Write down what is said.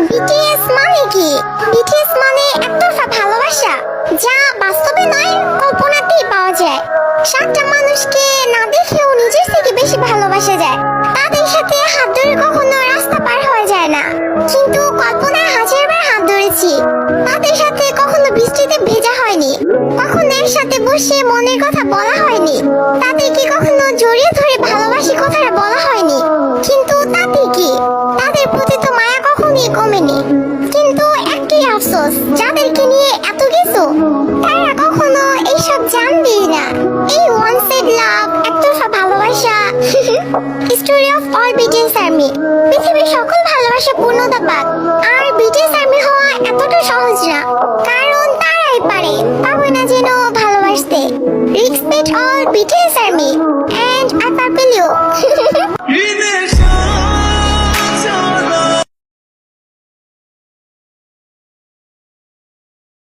BTS মানে কি? BTS মানে একতরফা ভালোবাসা, যা বাস্তবে নয় কল্পনাতেই পাওয়া যায়। সাতটা মানুষকে না দেখেও নিজের থেকে বেশি ভালোবাসা যায়। তাদের সাথে হাত ধরে কখনো রাস্তা পার হয়ে যায় না, কিন্তু কল্পনায় হাজারবার হাত ধরেছি। তাদের সাথে কখনো বৃষ্টিতে ভেজা হয়নি, কখনো এর সাথে বসে মনের কথা বলা হয়নি, তাদেরকে কখনো জড়িয়ে ধরে ভালোবাসি কথাটা বলা হয়নি। কিন্তু তাতে কি, তাদের প্রতি তো মায়া কখনোই কমেনি। কিন্তু একটাই আফসোস, যাদেরকে নিয়ে এত কিছু তারা কখনো এইসব জানবেই না। এই ওয়ান সাইড লাভ, একতরফা ভালোবাসা। Story of all BTS army. পৃথিবীর সকল ভালোবাসা পূর্ণতা পাক, আর বিটিএস আর্মি হওয়া এতটা সহজ না, কারণ তারাই পারে না যেন ভালোবাসতে। Respect all BTS army.